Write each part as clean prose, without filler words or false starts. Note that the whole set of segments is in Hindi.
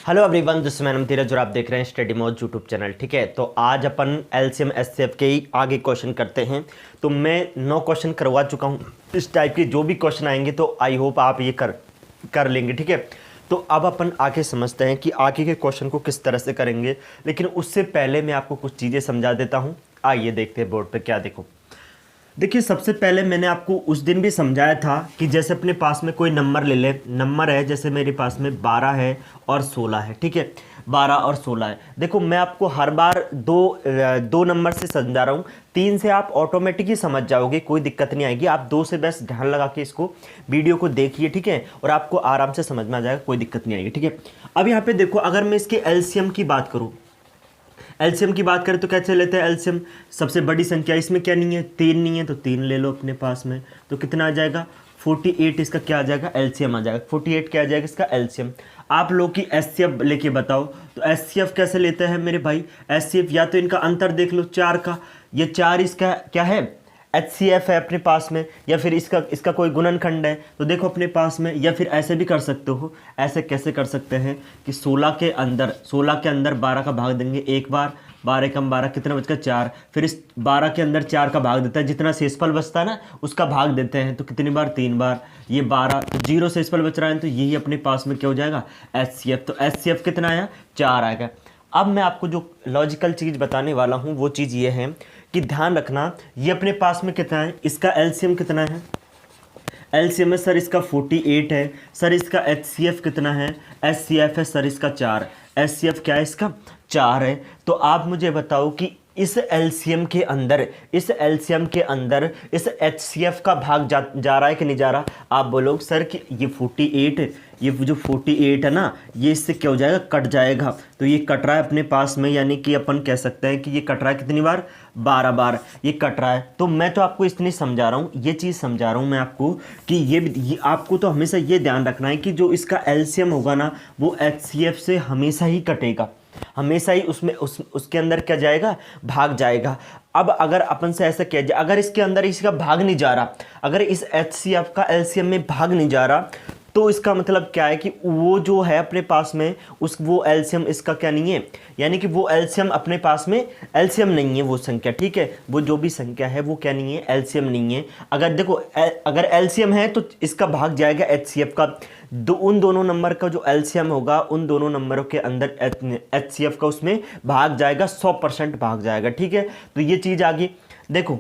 हेलो एवरीवन, दिस इज मैनम धीरज और आप देख रहे हैं स्टडी मोड यूट्यूब चैनल। ठीक है, तो आज अपन एलसीएम एचसीएफ के ही आगे क्वेश्चन करते हैं। तो मैं 9 क्वेश्चन करवा चुका हूं। इस टाइप के जो भी क्वेश्चन आएंगे तो आई होप आप ये कर लेंगे। ठीक है, तो अब अपन आगे समझते हैं कि आगे के क्वेश्चन को किस तरह से करेंगे, लेकिन उससे पहले मैं आपको कुछ चीज़ें समझा देता हूँ। आइए देखते हैं बोर्ड पर क्या। देखिए, सबसे पहले मैंने आपको उस दिन भी समझाया था कि जैसे अपने पास में कोई नंबर ले ले। नंबर है, जैसे मेरे पास में 12 है और 16 है। ठीक है, 12 और 16 है। देखो, मैं आपको हर बार दो नंबर से समझा रहा हूँ। 3 से आप ऑटोमेटिक ही समझ जाओगे, कोई दिक्कत नहीं आएगी। आप 2 से बस ध्यान लगा के इसको वीडियो को देखिए। ठीक है, और आपको आराम से समझ में आ जाएगा, कोई दिक्कत नहीं आएगी। ठीक है, अब यहाँ पे देखो, अगर मैं इसके एलसीएम की बात करूँ, एलसीएम की बात करें तो कैसे लेते हैं एलसीएम। सबसे बड़ी संख्या इसमें क्या नहीं है, 3 नहीं है, तो 3 ले लो अपने पास में। तो कितना आ जाएगा, 48 इसका क्या आ जाएगा, एलसीएम आ जाएगा। 48 क्या आ जाएगा इसका एलसीएम। आप लोग की एचसीएफ लेके बताओ, तो एचसीएफ कैसे लेते हैं मेरे भाई। एचसीएफ या तो इनका अंतर देख लो 4 का, ये 4 इसका क्या है, एचसीएफ है अपने पास में, या फिर इसका कोई गुणनखंड है तो देखो अपने पास में। या फिर ऐसे भी कर सकते हो। ऐसे कैसे कर सकते हैं कि 16 के अंदर 12 का भाग देंगे एक बार। 12 कम 12 कितना बचकर 4। फिर इस 12 के अंदर 4 का भाग देता है, जितना शेषफल बचता है ना उसका भाग देते हैं। तो कितनी बार, 3 बार। ये 12, तो 0 शेषफल बच रहा है, तो यही अपने पास में क्या हो जाएगा, एचसीएफ। तो एचसीएफ कितना आया, 4 आएगा। अब मैं आपको जो लॉजिकल चीज़ बताने वाला हूँ वो चीज़ ये है कि ध्यान रखना, ये अपने पास में कितना है, इसका एलसीएम कितना है। एलसीएम है सर इसका 48 है। सर इसका एचसीएफ कितना है, एचसीएफ है सर इसका 4। एचसीएफ क्या है इसका, 4 है। तो आप मुझे बताओ कि इस एलसीएम के अंदर इस एचसीएफ का भाग जा रहा है कि नहीं जा रहा। आप बोलो सर कि ये 48, ये जो 48 है ना, ये इससे क्या हो जाएगा, कट जाएगा। तो ये कट रहा है अपने पास में, यानी कि अपन कह सकते हैं कि ये कट रहा है कितनी बार, 12 बार ये कट रहा है। तो मैं तो आपको इतनी समझा रहा हूँ, ये चीज़ समझा रहा हूँ मैं आपको कि ये आपको तो हमेशा ये ध्यान रखना है कि जो इसका एलसीएम होगा ना वो एचसीएफ से हमेशा ही कटेगा, हमेशा ही उसमें उसके अंदर क्या जाएगा, भाग जाएगा। अब अगर अपन से ऐसा किया जाए, अगर इसके अंदर इसका भाग नहीं जा रहा, अगर इस एचसीएफ का एलसीएम में भाग नहीं जा रहा, तो इसका मतलब क्या है कि वो जो है अपने पास में वो एलसीएम इसका क्या नहीं है, यानी कि वो एलसीएम अपने पास में एलसीएम नहीं है वो संख्या। ठीक है, वो जो भी संख्या है वो क्या नहीं है, एलसीएम नहीं है। अगर देखो अगर एलसीएम है तो इसका भाग जाएगा एचसीएफ का। उन दोनों नंबर का जो एलसीएम होगा, उन दोनों नंबरों के अंदर एचसीएफ का उसमें भाग जाएगा, 100% भाग जाएगा। ठीक है, तो ये चीज़ आगे देखो,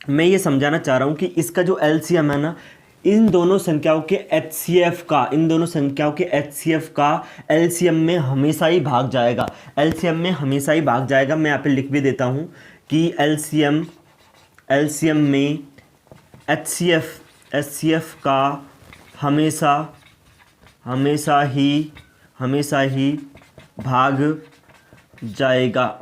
मैं ये समझाना चाह रहा हूँ कि इसका जो एलसीएम है ना, इन दोनों संख्याओं के एचसीएफ का एलसीएम में हमेशा ही भाग जाएगा, एलसीएम में हमेशा ही भाग जाएगा। मैं यहाँ पे लिख भी देता हूँ कि एलसीएम में एचसीएफ का हमेशा ही भाग जाएगा।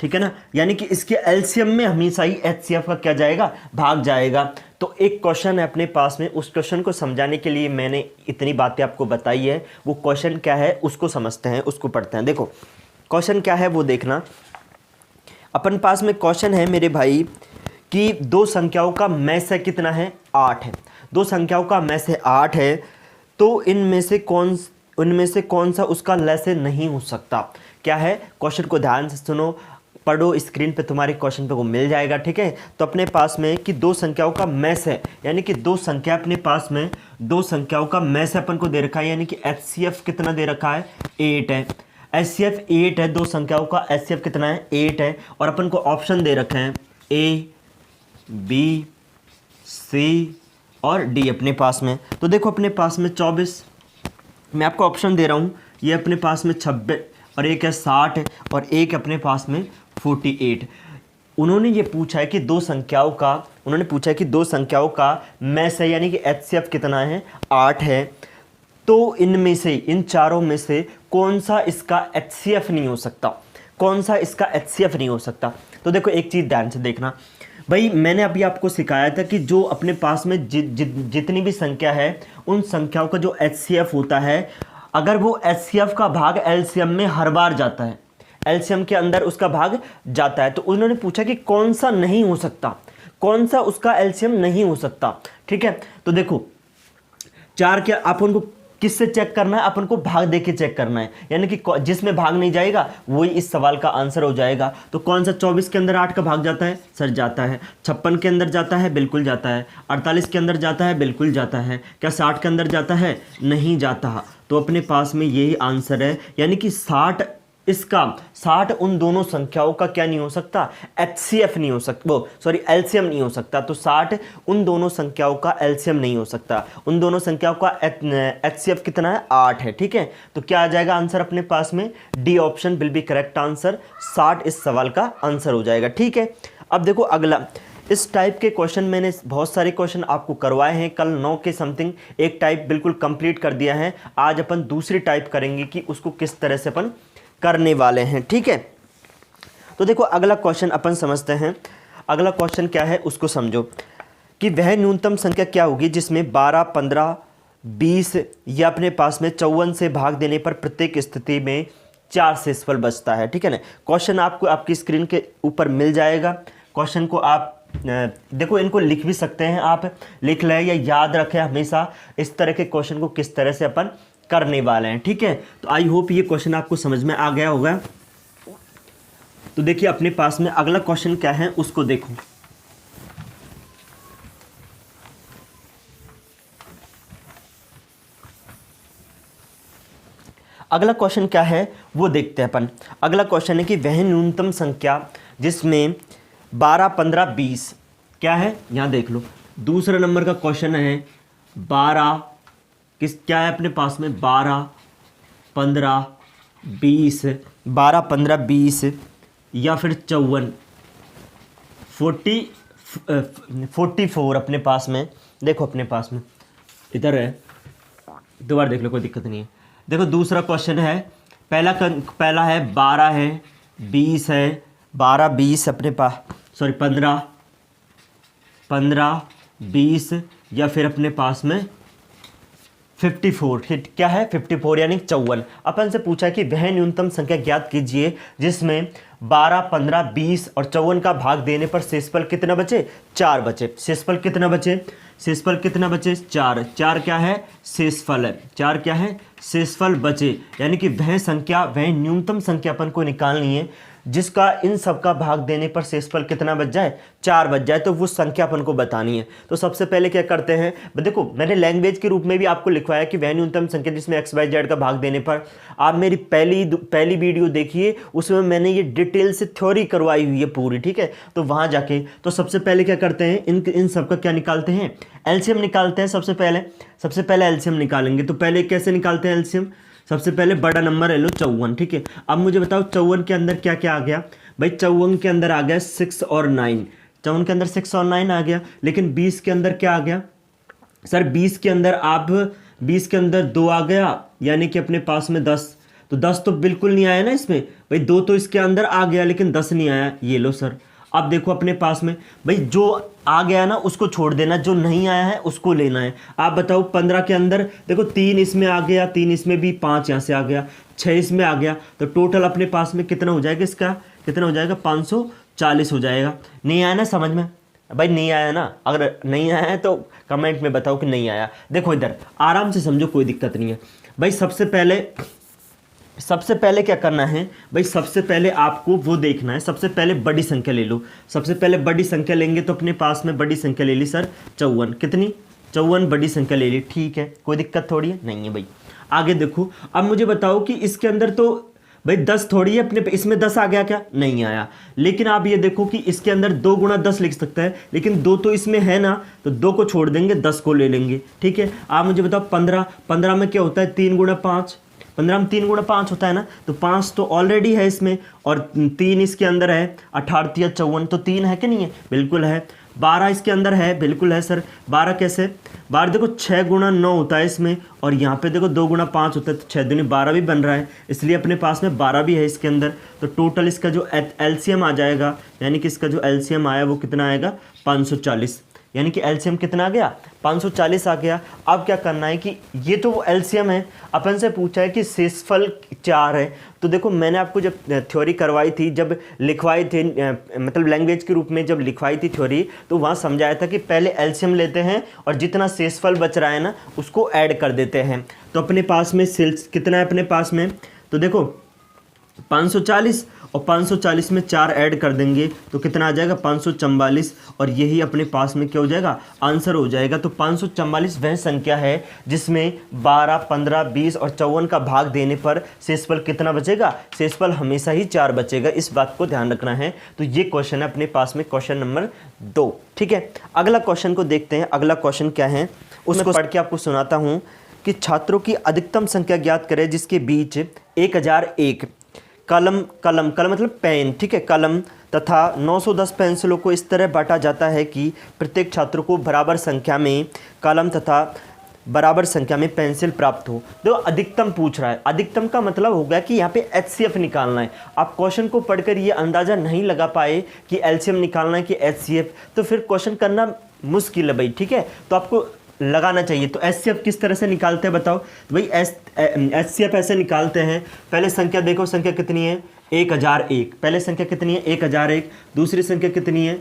ठीक है ना, यानी कि इसके एलसीएम में हमेशा ही एचसीएफ का क्या जाएगा, भाग जाएगा। तो एक क्वेश्चन है अपने पास में, उस क्वेश्चन को समझाने के लिए मैंने इतनी बातें आपको बताई है। वो क्वेश्चन क्या है उसको समझते हैं, उसको पढ़ते हैं। देखो क्वेश्चन क्या है वो देखना। अपन पास में क्वेश्चन है मेरे भाई कि 2 संख्याओं का मैसे कितना है, 8 है। 2 संख्याओं का मैसे 8 है, तो इनमें से कौन सा उसका लसे नहीं हो सकता। क्या है, क्वेश्चन को ध्यान से सुनो, पढ़ो, स्क्रीन पे तुम्हारे क्वेश्चन पे वो मिल जाएगा। ठीक है, तो अपने पास में कि 2 संख्याओं का मैस है, यानी कि 2 संख्या अपने पास में 2 संख्याओं का मैस अपन को दे रखा है, यानी कि एचसीएफ कितना दे रखा है, 8 है। एचसीएफ 8 है, 2 संख्याओं का एचसीएफ कितना है, 8 है। और अपन को ऑप्शन दे रखे हैं A, B, C और D अपने पास में। तो देखो अपने पास में 24, मैं आपको ऑप्शन दे रहा हूँ, ये अपने पास में 26 और एक है 60 और एक अपने पास में 48। उन्होंने ये पूछा है कि 2 संख्याओं का मैस है, यानी कि एचसीएफ कितना है, 8 है। तो इनमें से, इन चारों में से कौन सा इसका एचसीएफ नहीं हो सकता, तो देखो एक चीज़ ध्यान से देखना भाई, मैंने अभी आपको सिखाया था कि जो अपने पास में जितनी भी संख्या है, उन संख्याओं का जो एचसीएफ होता है, अगर वो एचसीएफ का भाग एलसीएम में हर बार जाता है, एलसीएम के अंदर उसका भाग जाता है, तो उन्होंने पूछा कि कौन सा नहीं हो सकता, कौन सा उसका एलसीएम नहीं हो सकता। ठीक है, तो देखो 4 के आप उनको किससे चेक करना है, अपन को भाग दे के चेक करना है, यानी कि जिसमें भाग नहीं जाएगा वही इस सवाल का आंसर हो जाएगा। तो कौन सा 24 के अंदर 8 का भाग जाता है सर? जाता है। 56 के अंदर जाता है? बिल्कुल जाता है। 48 के अंदर जाता है? बिल्कुल जाता है। क्या 60 के अंदर जाता है? नहीं जाता। तो अपने पास में यही आंसर है, यानी कि 60 इसका 60 उन दोनों संख्याओं का क्या नहीं हो सकता? HCF नहीं हो सकता, वो सॉरी LCM नहीं हो सकता। तो 60 उन दोनों संख्याओं का LCM नहीं हो सकता। उन दोनों संख्याओं का HCF कितना है? 8 है। ठीक है, तो क्या आ जाएगा आंसर अपने पास में? D option will be correct answer. 60 इस सवाल का आंसर हो जाएगा। ठीक है, अब देखो अगला, इस टाइप के क्वेश्चन मैंने बहुत सारे क्वेश्चन आपको करवाए हैं। कल 9 के समथिंग एक टाइप बिल्कुल कंप्लीट कर दिया है। आज अपन दूसरी टाइप करेंगे कि उसको किस तरह से अपन करने वाले हैं। ठीक है, तो देखो अगला क्वेश्चन अपन समझते हैं। अगला क्वेश्चन क्या है उसको समझो कि वह न्यूनतम संख्या क्या होगी जिसमें 12, 15, 20 या अपने पास में 54 से भाग देने पर प्रत्येक स्थिति में 4 शेषफल बचता है। ठीक है ना, क्वेश्चन आपको आपकी स्क्रीन के ऊपर मिल जाएगा। क्वेश्चन को आप देखो, इनको लिख भी सकते हैं, आप लिख लें या याद रखें हमेशा इस तरह के क्वेश्चन को किस तरह से अपन करने वाले हैं। ठीक है, तो आई होप ये क्वेश्चन आपको समझ में आ गया होगा। तो देखिए अपने पास में अगला क्वेश्चन क्या है उसको देखो। अगला क्वेश्चन क्या है वो देखते हैं अपन। अगला क्वेश्चन है कि वह न्यूनतम संख्या जिसमें 12, 15, 20 क्या है, यहां देख लो। दूसरा नंबर का क्वेश्चन है 12 क्या है अपने पास में? 12, 15, 20, 12, 15, 20 या फिर 54, 44 अपने पास में। देखो अपने पास में इधर है, दोबारा देख लो, कोई दिक्कत नहीं है। देखो दूसरा क्वेश्चन है, पहला है 12 है, 20 है, 12, 20 अपने पास, सॉरी 15, 20 या फिर अपने पास में 54। क्या है? 54 यानी 54। अपन से पूछा कि वह न्यूनतम संख्या ज्ञात कीजिए जिसमें 12, 15, 20 और 54 का भाग देने पर शेषफल कितना बचे? 4 बचे। शेषफल कितना बचे? शेषफल कितना बचे? 4। 4 क्या है? शेषफल है। 4 क्या है? शेषफल बचे, यानी कि वह संख्या, वह न्यूनतम संख्या अपन को निकालनी है जिसका इन सब का भाग देने पर शेषफल कितना बच जाए? 4 बच जाए। तो वो संख्या अपन को बतानी है। तो सबसे पहले क्या करते हैं, देखो मैंने लैंग्वेज के रूप में भी आपको लिखवाया कि वह न्यूनतम संख्या जिसमें XYZ का भाग देने पर। आप मेरी पहली वीडियो देखिए, उसमें मैंने ये डिटेल से थ्योरी करवाई हुई है पूरी। ठीक है, तो वहां जाके तो सबसे पहले क्या करते हैं, इन सब का क्या निकालते हैं? LCM निकालते हैं। सबसे पहले LCM निकालेंगे। तो पहले कैसे निकालते हैं LCM? सबसे पहले बड़ा नंबर ले लो 54। ठीक है, अब मुझे बताओ 54 के अंदर क्या क्या आ गया? भाई 54 के अंदर आ गया 6 और 9। 54 के अंदर 6 और 9 आ गया। लेकिन 20 के अंदर क्या आ गया सर? 20 के अंदर 2 आ गया, यानी कि अपने पास में 10। तो 10 तो बिल्कुल नहीं आया ना इसमें। भाई 2 तो इसके अंदर आ गया लेकिन 10 नहीं आया। ये लो सर, अब देखो अपने पास में भाई जो आ गया ना उसको छोड़ देना, जो नहीं आया है उसको लेना है। आप बताओ 15 के अंदर देखो 3 इसमें आ गया, 3 इसमें भी, 5 यहाँ से आ गया, 6 इसमें आ गया। तो टोटल अपने पास में कितना हो जाएगा? इसका कितना हो जाएगा? 540 हो जाएगा। नहीं आया ना समझ में? भाई नहीं आया ना? अगर नहीं आया है तो कमेंट में बताओ कि नहीं आया। देखो इधर आराम से समझो, कोई दिक्कत नहीं है। भाई सबसे पहले क्या करना है भाई? सबसे पहले आपको वो देखना है, सबसे पहले बड़ी संख्या ले लो। सबसे पहले बड़ी संख्या लेंगे तो अपने पास में बड़ी संख्या ले ली सर 54। कितनी? 54 बड़ी संख्या ले ली। ठीक है, कोई दिक्कत थोड़ी है, नहीं है भाई। आगे देखो, अब मुझे बताओ कि इसके अंदर तो भाई 10 थोड़ी है, अपने इसमें 10 आ गया क्या? नहीं आया। लेकिन आप ये देखो कि इसके अंदर 2 गुणा 10 लिख सकता है, लेकिन 2 तो इसमें है ना, तो 2 को छोड़ देंगे, 10 को ले लेंगे। ठीक है, आप मुझे बताओ 15 में क्या होता है? 3 गुणा 5। 15 में 3 गुणा 5 होता है ना, तो 5 तो ऑलरेडी है इसमें और 3 इसके अंदर है। 18 या 54 तो 3 है कि नहीं है? बिल्कुल है। 12 इसके अंदर है, बिल्कुल है सर। 12 कैसे? 12 देखो 6 गुणा 9 होता है इसमें, और यहाँ पे देखो 2 गुणा 5 होता है, तो 6 दूनी 12 भी बन रहा है, इसलिए अपने पास में 12 भी है इसके अंदर। तो टोटल इसका जो LCM आ जाएगा, यानी कि इसका जो LCM आया वो कितना आएगा? 540। यानी कि एलसीएम कितना आ गया 540 आ गया। अब क्या करना है कि ये तो वो एलसीएम है, अपन से पूछा है कि शेषफल 4 है। तो देखो मैंने आपको जब थ्योरी करवाई थी, जब लिखवाई थी मतलब लैंग्वेज के रूप में जब लिखवाई थी थ्योरी, तो वहाँ समझाया था कि पहले एलसीएम लेते हैं और जितना शेषफल बच रहा है ना उसको ऐड कर देते हैं। तो अपने पास में सेल्स कितना है अपने पास में, तो देखो 540 और 540 में 4 ऐड कर देंगे तो कितना आ जाएगा 544, और यही अपने पास में क्या हो जाएगा आंसर हो जाएगा। तो 544 वह संख्या है जिसमें 12, 15, 20 और 54 का भाग देने पर शेषफल कितना बचेगा, शेषफल हमेशा ही 4 बचेगा, इस बात को ध्यान रखना है। तो ये क्वेश्चन है अपने पास में क्वेश्चन नंबर 2। ठीक है, अगला क्वेश्चन को देखते हैं। अगला क्वेश्चन क्या है उसको पढ़ के आपको सुनाता हूँ कि छात्रों की अधिकतम संख्या ज्ञात करें जिसके बीच 1001 कलम मतलब पेन, ठीक है, कलम तथा 910 पेंसिलों को इस तरह बांटा जाता है कि प्रत्येक छात्र को बराबर संख्या में कलम तथा बराबर संख्या में पेंसिल प्राप्त हो। तो अधिकतम पूछ रहा है, अधिकतम का मतलब हो गया कि यहाँ पे एचसीएफ निकालना है। आप क्वेश्चन को पढ़कर ये अंदाज़ा नहीं लगा पाए कि एलसीएम निकालना है कि एचसीएफ, तो फिर क्वेश्चन करना मुश्किल है भाई। ठीक है, तो आपको लगाना चाहिए। तो एचसीएफ किस तरह से निकालते हैं बताओ। तो भाई एचसीएफ ऐसे निकालते हैं, पहले संख्या देखो, संख्या कितनी है 1001, पहले संख्या कितनी है 1001, दूसरी संख्या कितनी है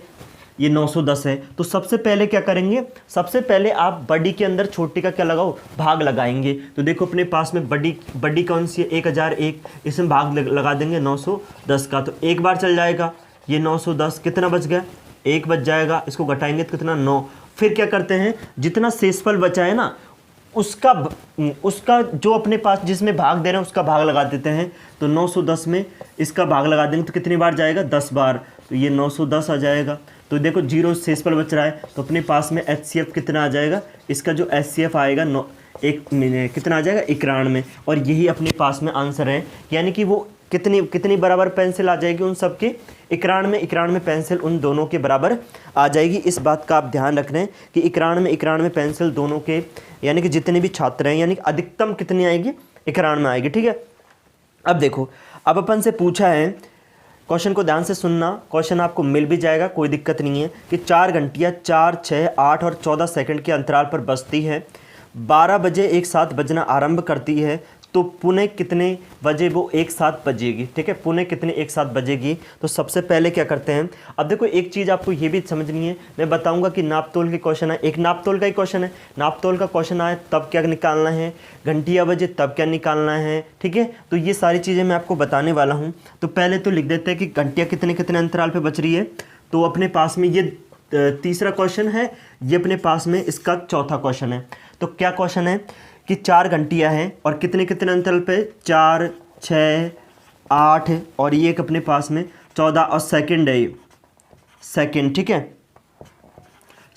ये 910 है। तो सबसे पहले क्या करेंगे, सबसे पहले आप बड़ी के अंदर छोटी का क्या लगाओ, भाग लगाएंगे। तो देखो अपने पास में बड़ी कौन सी है 1001, इसमें भाग लगा देंगे 910 का, तो एक बार चल जाएगा ये 910, कितना बच गया 1 बच जाएगा, इसको घटाएंगे तो कितना 9। फिर क्या करते हैं, जितना शेषफल बचा है ना उसका जो अपने पास जिसमें भाग दे रहे हैं उसका भाग लगा देते हैं। तो 910 में इसका भाग लगा देंगे तो कितनी बार जाएगा 10 बार, तो ये 910 आ जाएगा। तो देखो 0 शेषफल बच रहा है, तो अपने पास में एचसीएफ कितना आ जाएगा, इसका जो एचसीएफ आएगा कितना आ जाएगा 91, और यही अपने पास में आंसर है। यानी कि वो कितनी बराबर पेंसिल आ जाएगी उन सब के 91 पेंसिल उन दोनों के बराबर आ जाएगी। इस बात का आप ध्यान रख रहे हैं कि 91 पेंसिल दोनों के, यानी कि जितने भी छात्र हैं, यानी कि अधिकतम कितनी आएगी 91 आएगी। ठीक है, अब देखो, अब अपन से पूछा है, क्वेश्चन को ध्यान से सुनना, क्वेश्चन आपको मिल भी जाएगा, कोई दिक्कत नहीं है, कि 4 घंटियाँ 4, 6, 8 और 14 सेकंड के अंतराल पर बजती है, 12 बजे एक साथ बजना आरंभ करती है, तो पुणे कितने बजे वो एक साथ बजेगी। ठीक है, पुणे कितने एक साथ बजेगी। तो सबसे पहले क्या करते हैं, अब देखो एक चीज़ आपको ये भी समझनी है, मैं बताऊंगा कि नापतोल के क्वेश्चन है, एक नापतोल का ही क्वेश्चन है, नापतोल का क्वेश्चन आए तब क्या निकालना है, घंटिया बजे तब क्या निकालना है। ठीक है, तो ये सारी चीज़ें मैं आपको बताने वाला हूँ। तो पहले तो लिख देते हैं कि घंटिया कितने कितने अंतराल पर बच रही है। तो अपने पास में ये तीसरा क्वेश्चन है, ये अपने पास में इसका चौथा क्वेश्चन है। तो क्या क्वेश्चन है कि 4 घंटियाँ हैं और कितने कितने अंतराल पे 4, 6, 8 और ये एक अपने पास में 14 और सेकंड है, सेकंड। ठीक है,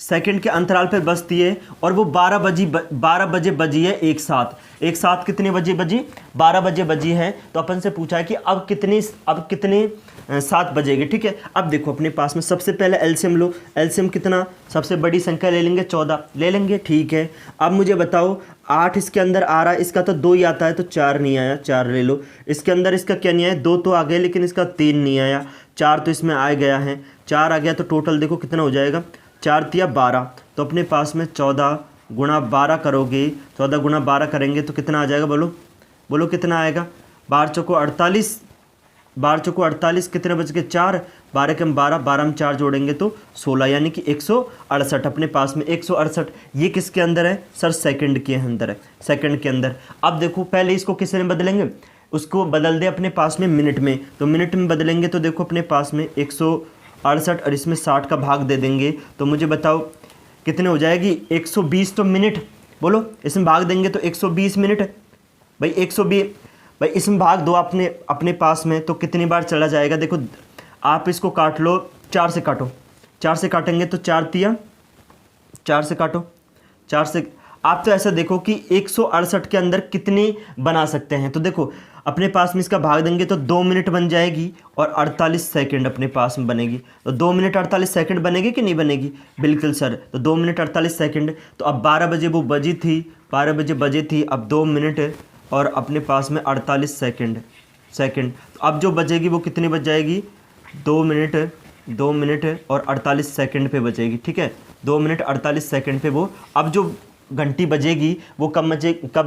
सेकंड के अंतराल पे बजती है और वो 12 बजे बजी है एक साथ कितने बजे बजी 12 बजे बजी है। तो अपन से पूछा है कि अब कितने 7 बजेगी। ठीक है, अब देखो अपने पास में सबसे पहले एलसीएम लो, एलसीएम कितना, सबसे बड़ी संख्या ले लेंगे 14 ले लेंगे। ठीक है, अब मुझे बताओ 8 इसके अंदर आ रहा है, इसका तो 2 ही आता है, तो 4 नहीं आया, 4 ले लो। इसके अंदर इसका क्या नहीं आया, 2 तो आ गए लेकिन इसका 3 नहीं आया, 4 तो इसमें आ गया है, 4 आ गया, तो टोटल देखो कितना हो जाएगा 4 तिया 12। तो अपने पास में 14 गुणा 12 करोगे, 14 गुणा 12 करेंगे तो कितना आ जाएगा, बोलो कितना आएगा, 12 चौको 48, 12 चौको 48, कितने बच गए 4, 12 के हम 12 में 4 जोड़ेंगे तो 16, यानी कि 168 अपने पास में 168। ये किसके अंदर है सर, सेकंड के अंदर है, सेकंड के अंदर। अब देखो पहले इसको किस में बदलेंगे, उसको बदल दे अपने पास में मिनट में, तो मिनट में बदलेंगे तो देखो अपने पास में 168 और इसमें 60 का भाग दे देंगे तो मुझे बताओ कितने हो जाएगी 120। तो मिनट बोलो, इसमें भाग देंगे तो 120 मिनट भाई, 120 भाई, इसमें भाग दो अपने पास में तो कितनी बार चला जाएगा। देखो आप इसको काट लो, 4 से काटो, 4 से काटेंगे तो 4 तिया 4 से काटो, 4 से आप तो ऐसा देखो कि 168 के अंदर कितने बना सकते हैं। तो देखो अपने पास में इसका भाग देंगे तो 2 मिनट बन जाएगी और 48 सेकंड अपने पास में बनेगी। तो 2 मिनट 48 सेकंड बनेगी कि नहीं बनेगी, बिल्कुल सर। तो 2 मिनट 48 सेकंड। तो अब 12 बजे वो बजी थी, 12 बजे बजी थी, अब 2 मिनट और अपने पास में 48 सेकंड। तो अब जो बजेगी वो कितनी बज जाएगी, 2 मिनट और 48 सेकंड पे बचेगी। ठीक है, 2 मिनट 48 सेकंड पे वो, अब जो घंटी बजेगी वो कब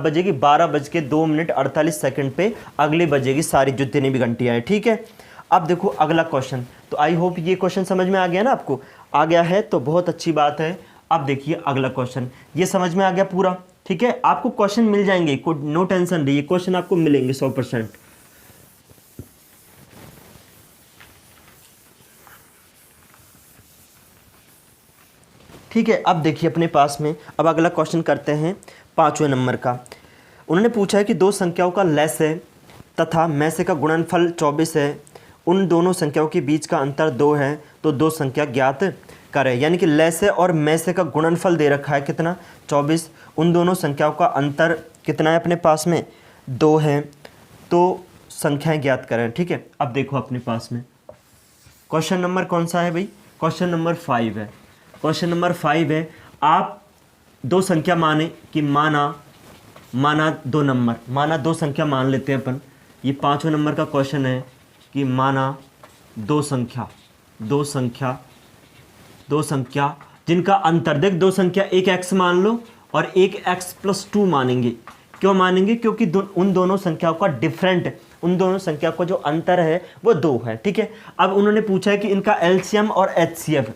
बजेगी, 12:02 पे अगली बजेगी सारी जितनी भी घंटियाँ हैं, ठीक है। अब देखो अगला क्वेश्चन, तो आई होप ये क्वेश्चन समझ में आ गया ना आपको, आ गया है तो बहुत अच्छी बात है। अब देखिए अगला क्वेश्चन, ये समझ में आ गया पूरा, ठीक है। आपको क्वेश्चन मिल जाएंगे, नो टेंशन रहिए, क्वेश्चन आपको मिलेंगे 100%। ठीक है, अब देखिए अपने पास में, अब अगला क्वेश्चन करते हैं 5वें नंबर का। उन्होंने पूछा है कि दो संख्याओं का लस है तथा में से का गुणनफल 24 है, उन दोनों संख्याओं के बीच का अंतर 2 है, तो दो संख्या ज्ञात करें। यानी कि लस है और में से का गुणनफल दे रखा है कितना, 24, उन दोनों संख्याओं का अंतर कितना है अपने पास में, 2 है, तो संख्याएं ज्ञात करें, ठीक है। अब देखो अपने पास में क्वेश्चन नंबर कौन सा है भाई, क्वेश्चन नंबर 5 है। क्वेश्चन नंबर 5 है, आप दो संख्या माने कि माना दो नंबर, माना दो संख्या मान लेते हैं अपन, ये 5वें नंबर का क्वेश्चन है कि माना दो संख्या जिनका अंतर, देख दो संख्या, एक x मान लो और एक x+2 मानेंगे। क्यों मानेंगे, क्योंकि उन दोनों संख्याओं का डिफरेंट, उन दोनों संख्या का जो अंतर है वो 2 है, ठीक है। अब उन्होंने पूछा है कि इनका एलसीएम और एचसीएफ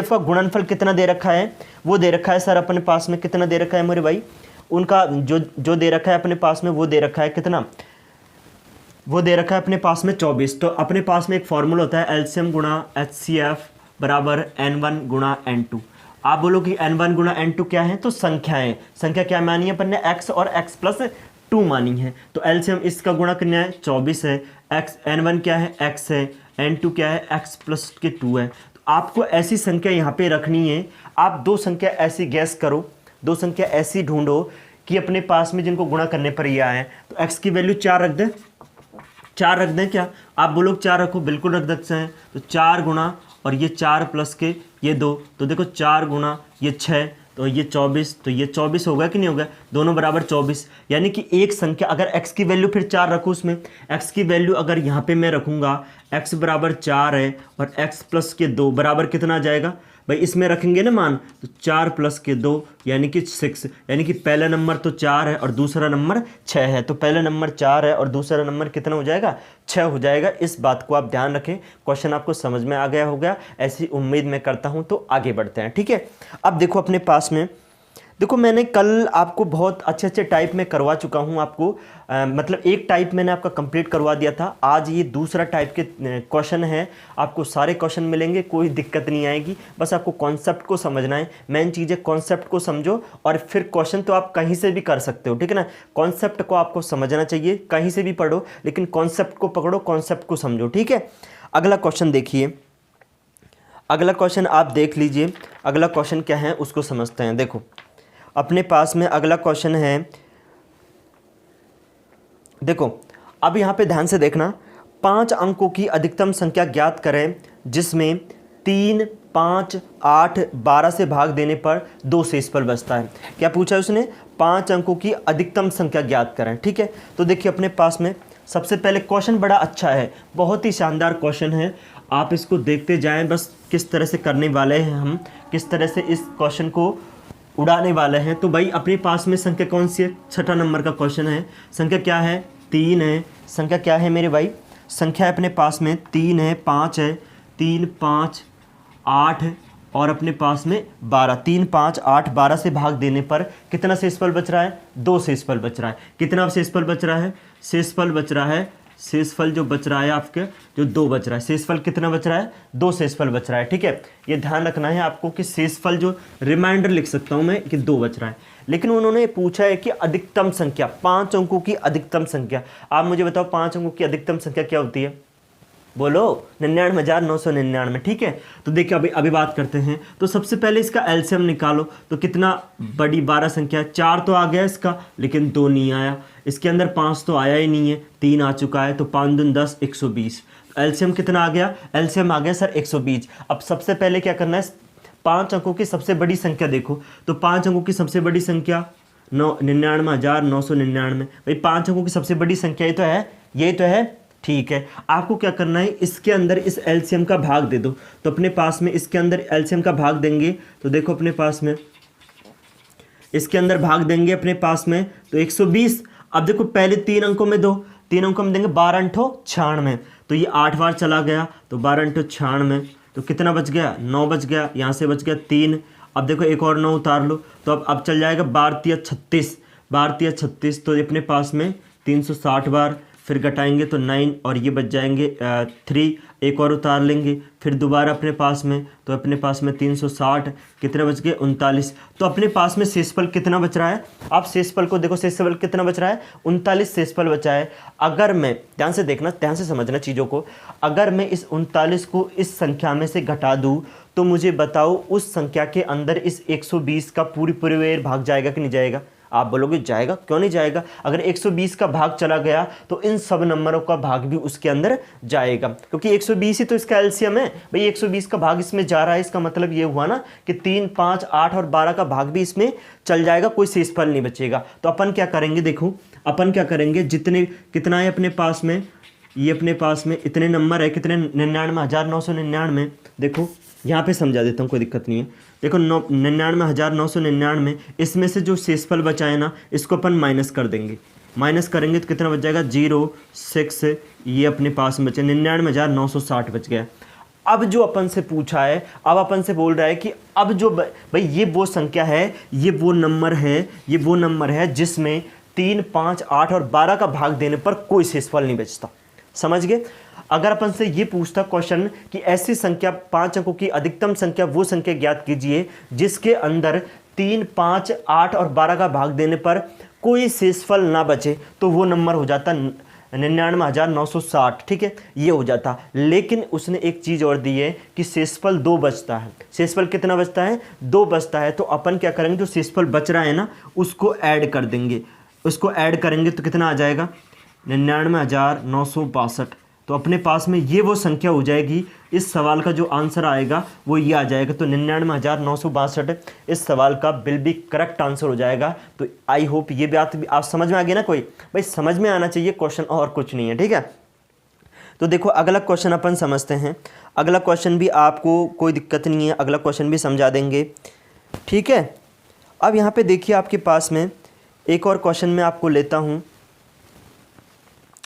का गुणनफल कितना दे रखा है, वो दे रखा है सर अपने पास में, कितना दे रखा है मेरे भाई, उनका जो दे रखा है अपने पास में, वो दे रखा है कितना, वो दे रखा है अपने पास में 24। तो अपने पास में एक फॉर्मूला होता है एलसीएम गुणा एचसीएफ बराबर n1 गुणा n2। आप बोलो कि n1 गुणा n2 क्या है, तो संख्या क्या मानी है अपन ने, x और x+2 मानी है, तो एलसीएम इसका गुणा करना है 24 है, n1 क्या है, x है, n2 क्या है, x+2 है। तो आपको ऐसी संख्या यहाँ पे रखनी है, आप दो संख्या ऐसी गैस करो, दो संख्या ऐसी ढूंढो कि अपने पास में जिनको गुणा करने पर ये आए। तो x की वैल्यू 4 रख दें, 4 रख दें क्या, आप बोलो 4 रखो, बिल्कुल रख सकते हैं। तो 4 गुणा और ये 4 प्लस के ये 2, तो देखो 4 गुणा ये 6, तो ये 24, तो ये 24 होगा कि नहीं होगा, दोनों बराबर 24। यानी कि एक संख्या अगर x की वैल्यू फिर 4 रखूँ, उसमें x की वैल्यू अगर यहाँ पे मैं रखूँगा, x बराबर 4 है और x प्लस के 2 बराबर कितना आ जाएगा भाई, इसमें रखेंगे ना मान, तो 4 प्लस के 2 यानी कि 6, यानी कि पहला नंबर तो 4 है और दूसरा नंबर 6 है, तो पहला नंबर 4 है और दूसरा नंबर कितना हो जाएगा, 6 हो जाएगा। इस बात को आप ध्यान रखें, क्वेश्चन आपको समझ में आ गया होगा, ऐसी उम्मीद मैं करता हूं। तो आगे बढ़ते हैं, ठीक है। अब देखो अपने पास में, देखो मैंने कल आपको बहुत अच्छे टाइप में करवा चुका हूं आपको, मतलब एक टाइप मैंने आपका कंप्लीट करवा दिया था, आज ये दूसरा टाइप के क्वेश्चन है। आपको सारे क्वेश्चन मिलेंगे, कोई दिक्कत नहीं आएगी, बस आपको कॉन्सेप्ट को समझना है। मेन चीज़ है कॉन्सेप्ट को समझो और फिर क्वेश्चन तो आप कहीं से भी कर सकते हो, ठीक है ना। कॉन्सेप्ट को आपको समझना चाहिए, कहीं से भी पढ़ो लेकिन कॉन्सेप्ट को पकड़ो, कॉन्सेप्ट को समझो, ठीक है। अगला क्वेश्चन देखिए, अगला क्वेश्चन आप देख लीजिए, अगला क्वेश्चन क्या है उसको समझते हैं। देखो अपने पास में अगला क्वेश्चन है, देखो अब यहाँ पे ध्यान से देखना, 5 अंकों की अधिकतम संख्या ज्ञात करें जिसमें 3, 5, 8, 12 से भाग देने पर 2 शेषफल बचता है। क्या पूछा है उसने, 5 अंकों की अधिकतम संख्या ज्ञात करें, ठीक है। तो देखिए अपने पास में सबसे पहले क्वेश्चन बड़ा अच्छा है, बहुत ही शानदार क्वेश्चन है, आप इसको देखते जाएं, बस किस तरह से करने वाले हैं हम, किस तरह से इस क्वेश्चन को उड़ाने वाले हैं। तो भाई अपने पास में संख्या कौन सी है, 6ठा नंबर का क्वेश्चन है, संख्या क्या है, 3 है, संख्या क्या है मेरे भाई, संख्या अपने पास में 3 है, 5 है, 3, 5, 8 और अपने पास में 12, 3, 5, 8, 12 से भाग देने पर कितना शेषफल बच रहा है, 2 शेषफल बच रहा है। कितना शेषफल बच रहा है, शेषफल बच रहा है, शेषफल जो बच रहा है आपके, जो 2 बच रहा है, शेषफल कितना बच रहा है, 2 शेषफल बच रहा है, ठीक है। ये ध्यान रखना है आपको कि शेषफल जो रिमाइंडर लिख सकता हूं मैं कि 2 बच रहा है, लेकिन उन्होंने पूछा है कि अधिकतम संख्या, 5 अंकों की अधिकतम संख्या। आप मुझे बताओ 5 अंकों की अधिकतम संख्या क्या होती है, बोलो 99,999, ठीक है। तो देखिए अभी बात करते हैं। तो सबसे पहले इसका एलसीएम निकालो, तो कितना बड़ी 12 संख्या, 4 तो आ गया इसका लेकिन 2 नहीं आया, इसके अंदर 5 तो आया ही नहीं है, 3 आ चुका है, तो 5 दूनी 10, 120। एलसीएम कितना आ गया, एलसीएम आ गया सर 120। अब सबसे पहले क्या करना है, 5 अंकों की सबसे बड़ी संख्या देखो, तो 5 अंकों की सबसे बड़ी संख्या 99,999, भाई 5 अंकों की सबसे बड़ी संख्या ये तो है ठीक है, आपको क्या करना है, इसके अंदर इस एलसीएम का भाग दे दो। तो अपने पास में इसके अंदर एलसीएम का भाग देंगे तो देखो अपने पास में इसके अंदर भाग देंगे अपने पास में तो 120। अब देखो पहले 3 अंकों में दो, 3 अंकों में देंगे 12 अंठो 96, तो ये 8 बार चला गया तो 12 अंठो 96, तो कितना बच गया, 9 बच गया, यहाँ से बच गया 3। अब देखो एक और 9 उतार लो तो अब चल जाएगा 12 36, 12 36, तो अपने पास में 360 बार, फिर घटाएंगे तो 9 और ये बच जाएंगे 3, एक और उतार लेंगे, फिर दोबारा अपने पास में तो अपने पास में 360, कितने बच गए 39। तो अपने पास में शेषफल कितना बच रहा है, आप शेषफल को देखो, शेषफल कितना बच रहा है, 39 शेषफल बचा है। अगर मैं ध्यान से देखना, ध्यान से समझना चीज़ों को, अगर मैं इस 39 को इस संख्या में से घटा दूँ तो मुझे बताओ उस संख्या के अंदर इस 120 का पूरे भाग जाएगा कि नहीं जाएगा। आप बोलोगे जाएगा, क्यों नहीं जाएगा, अगर 120 का भाग चला गया तो इन सब नंबरों का भाग भी उसके अंदर जाएगा, क्योंकि 120 ही तो इसका एलसीएम है भाई। 120 का भाग इसमें जा रहा है, इसका मतलब ये हुआ ना कि 3, 5, 8 और 12 का भाग भी इसमें चल जाएगा, कोई शेषफल नहीं बचेगा। तो अपन क्या करेंगे, देखो अपन क्या करेंगे, कितना है अपने पास में, ये अपने पास में इतने नंबर है, कितने 99,999। देखो यहाँ पे समझा देता हूँ, कोई दिक्कत नहीं है। देखो 99,999, इसमें से जो शेषफल बचा है ना, इसको अपन माइनस कर देंगे, माइनस करेंगे तो कितना बच जाएगा 0,6, ये अपने पास में बचे 99,960 बच गया। अब जो अपन से पूछा है, अब अपन से बोल रहा है कि अब जो भाई ये वो संख्या है, ये वो नंबर है जिसमें 3, 5, 8 और 12 का भाग देने पर कोई शेषफल नहीं बचता। समझ गए। अगर अपन से ये पूछता क्वेश्चन कि ऐसी संख्या 5 अंकों की अधिकतम संख्या, वो संख्या ज्ञात कीजिए जिसके अंदर 3, 5, 8 और 12 का भाग देने पर कोई शेषफल ना बचे, तो वो नंबर हो जाता 99,960। ठीक है, ये हो जाता। लेकिन उसने एक चीज़ और दी है कि शेषफल 2 बचता है। शेषफल कितना बचता है, 2 बचता है। तो अपन क्या करेंगे, जो शेषफल बच रहा है ना, उसको ऐड कर देंगे, उसको ऐड करेंगे तो कितना आ जाएगा 99,962। तो अपने पास में ये वो संख्या हो जाएगी, इस सवाल का जो आंसर आएगा वो ये आ जाएगा। तो 99,962 इस सवाल का बिल्कुल करेक्ट आंसर हो जाएगा। तो आई होप ये बात भी आप समझ में आ गई ना। कोई भाई समझ में आना चाहिए क्वेश्चन, और कुछ नहीं है। ठीक है, तो देखो अगला क्वेश्चन अपन समझते हैं। अगला क्वेश्चन भी आपको कोई दिक्कत नहीं है, अगला क्वेश्चन भी समझा देंगे। ठीक है, अब यहाँ पे देखिए आपके पास में एक और क्वेश्चन मैं आपको लेता हूँ।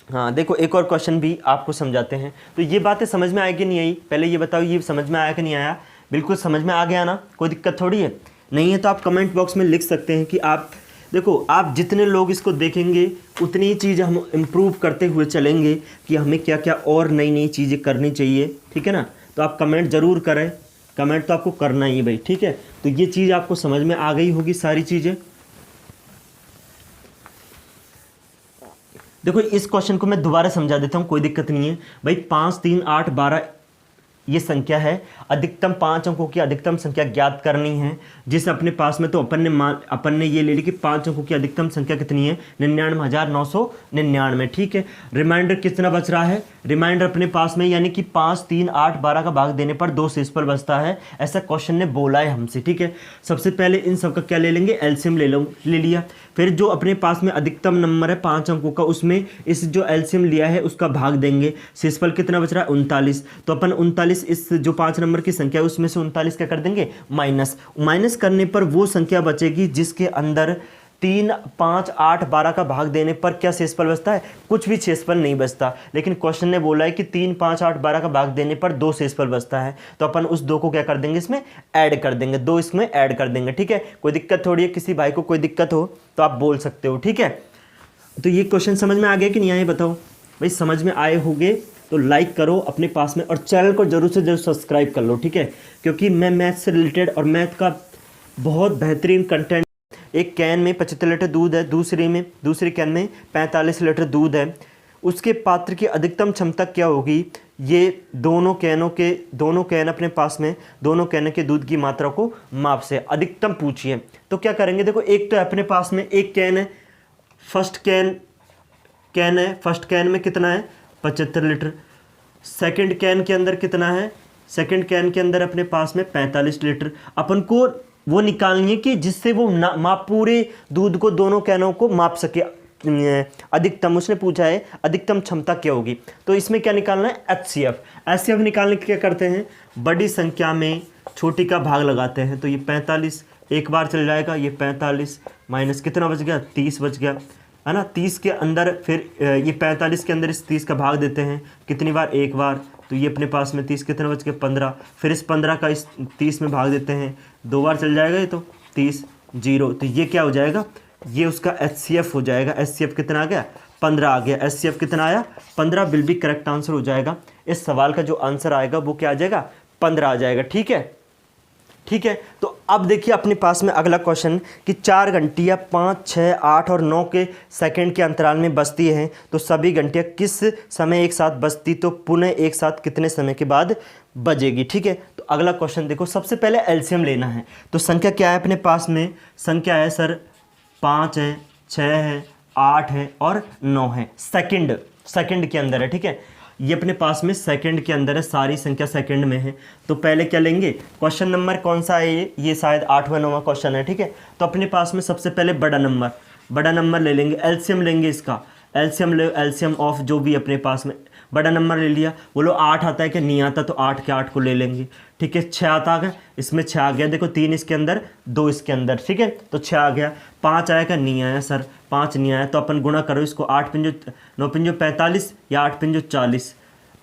हाँ देखो, एक और क्वेश्चन भी आपको समझाते हैं। तो ये बातें समझ में आई कि नहीं आई, पहले ये बताओ, ये समझ में आया कि नहीं आया। बिल्कुल समझ में आ गया ना, कोई दिक्कत थोड़ी है। नहीं है तो आप कमेंट बॉक्स में लिख सकते हैं कि आप देखो, आप जितने लोग इसको देखेंगे उतनी चीज़ हम इम्प्रूव करते हुए चलेंगे कि हमें क्या क्या और नई नई चीज़ें करनी चाहिए। ठीक है ना, तो आप कमेंट ज़रूर करें, कमेंट तो आपको करना ही भाई। ठीक है, तो ये चीज़ आपको समझ में आ गई होगी सारी चीज़ें। देखो इस क्वेश्चन को मैं दोबारा समझा देता हूँ, कोई दिक्कत नहीं है भाई। 5, 3, 8, 12 ये संख्या है, अधिकतम 5 अंकों की अधिकतम संख्या ज्ञात करनी है। जिस अपने पास में तो अपन ने ये ले ली कि 5 अंकों की अधिकतम संख्या कितनी है, 99,999। ठीक है, रिमाइंडर कितना बच रहा है, रिमाइंडर अपने पास में यानी कि 5, 3, 8, 12 का भाग देने पर 2 शेषफल बचता है, ऐसा क्वेश्चन ने बोला है हमसे। ठीक है, सबसे पहले इन सब का क्या ले लेंगे, एलसीएम ले लिया। फिर जो अपने पास में अधिकतम नंबर है 5 अंकों का, उसमें इस जो एलसीएम लिया है उसका भाग देंगे। शेषफल कितना बच रहा है 39, तो अपन 39 इस जो 5 नंबर की संख्या है उसमें से 39 क्या कर देंगे, माइनस करने पर वो संख्या बचेगी जिसके अंदर 3, 5, 8, 12 का भाग देने पर क्या शेषफल बचता है, कुछ भी शेषफल नहीं बचता। लेकिन क्वेश्चन ने बोला है कि 3, 5, 8, 12 का भाग देने पर 2 शेषफल बचता है, तो अपन उस 2 को क्या कर देंगे, इसमें ऐड कर देंगे, 2 इसमें ऐड कर देंगे। ठीक है, कोई दिक्कत थोड़ी है, किसी भाई को कोई दिक्कत हो तो आप बोल सकते हो। ठीक है, तो ये क्वेश्चन समझ में आ गया कि नहीं आए, बताओ भाई। समझ में आए होंगे तो लाइक करो अपने पास में, और चैनल को जरूर से जरूर सब्सक्राइब कर लो। ठीक है, क्योंकि मैं मैथ से रिलेटेड और मैथ का बहुत बेहतरीन कंटेंट, एक कैन में 75 लीटर दूध है, दूसरी कैन में 45 लीटर दूध है, उसके पात्र की अधिकतम क्षमता क्या होगी, ये दोनों कैन अपने पास में, दोनों कैन के दूध की मात्रा को माप से अधिकतम पूछिए। तो क्या करेंगे, देखो एक तो अपने पास में एक कैन है, फर्स्ट कैन में कितना है 75 लीटर। सेकंड कैन के अंदर कितना है, सेकंड कैन के अंदर अपने पास में 45 लीटर। अपन को वो निकालनी है कि जिससे वो माप पूरे दूध को, दोनों कैनों को माप सके। अधिकतम, उसने पूछा है अधिकतम क्षमता क्या होगी, तो इसमें क्या निकालना है, एचसीएफ। एचसीएफ निकालने के क्या करते हैं, बड़ी संख्या में छोटी का भाग लगाते हैं। तो ये 45 एक बार चल जाएगा, ये 45 माइनस कितना बच गया, 30 बच गया, है ना। 30 के अंदर फिर ये 45 के अंदर इस 30 का भाग देते हैं कितनी बार, एक बार। तो ये अपने पास में 30 कितना बच गया, 15। फिर इस 15 का इस 30 में भाग देते हैं, 2 बार चल जाएगा ये, तो 30 0। तो ये क्या हो जाएगा, ये उसका एचसीएफ हो जाएगा। एचसीएफ कितना आ गया, 15 आ गया। एचसीएफ कितना आया, 15 बिल भी करेक्ट आंसर हो जाएगा। इस सवाल का जो आंसर आएगा वो क्या आ जाएगा, 15 आ जाएगा। ठीक है, ठीक है। तो अब देखिए अपने पास में अगला क्वेश्चन कि 4 घंटियाँ 5, 6, 8 और 9 के सेकंड के अंतराल में बजती हैं, तो सभी घंटियाँ किस समय एक साथ बजती, तो पुनः एक साथ कितने समय के बाद बजेगी। ठीक है, तो अगला क्वेश्चन देखो, सबसे पहले एलसीएम लेना है। तो संख्या क्या है अपने पास में, संख्या है सर 5 है, 6 है, 8 है और 9 है। सेकंड के अंदर है। ठीक है, ये अपने पास में सेकंड के अंदर है, सारी संख्या सेकंड में है। तो पहले क्या लेंगे, क्वेश्चन नंबर कौन सा है, ये शायद 8वां 9वां क्वेश्चन है। ठीक है, तो अपने पास में सबसे पहले बड़ा नंबर ले लेंगे, एलसीएम लेंगे इसका, एलसीएम ऑफ जो भी अपने पास में बड़ा नंबर ले लिया। बोलो 8 आता है कि नहीं आता, तो 8 के 8 को ले लेंगे। ठीक है, 6 आता है, इसमें 6 आ गया, देखो 3 इसके अंदर 2 इसके अंदर। ठीक है, तो 6 आ गया। 5 आया क्या, नहीं आया सर, 5 नहीं आया, तो अपन गुणा करो इसको, 8 पंजो 9 पंजो 45 या 8 पंजो 40,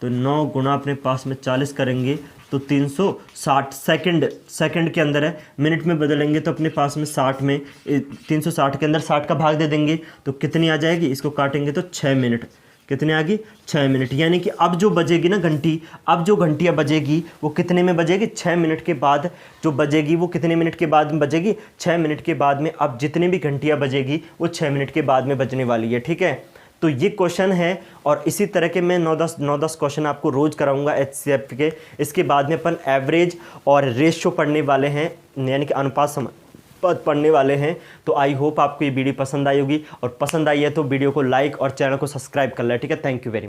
तो 9 गुणा अपने पास में 40 करेंगे तो 360 सेकंड के अंदर है। मिनट में बदलेंगे तो अपने पास में 60 में 360 के अंदर 60 का भाग दे देंगे तो कितनी आ जाएगी, इसको काटेंगे तो 6 मिनट। कितने आ गई, 6 मिनट। यानी कि अब जो बजेगी ना घंटी, अब जो घंटियाँ बजेगी वो कितने में बजेगी, 6 मिनट के बाद जो बजेगी वो कितने मिनट के बाद में बजेगी, 6 मिनट के बाद में। अब जितनी भी घंटियाँ बजेगी वो 6 मिनट के बाद में बजने वाली है। ठीक है, तो ये क्वेश्चन है और इसी तरह के मैं 9-10 क्वेश्चन आपको रोज़ कराऊंगा एचसीएफ के। इसके बाद में अपन एवरेज और रेशियो पढ़ने वाले हैं, यानी कि अनुपात पढ़ने वाले हैं। तो आई होप आपको ये वीडियो पसंद आई होगी, और पसंद आई है तो वीडियो को लाइक और चैनल को सब्सक्राइब कर लें। ठीक है, थैंक यू वेरी मच।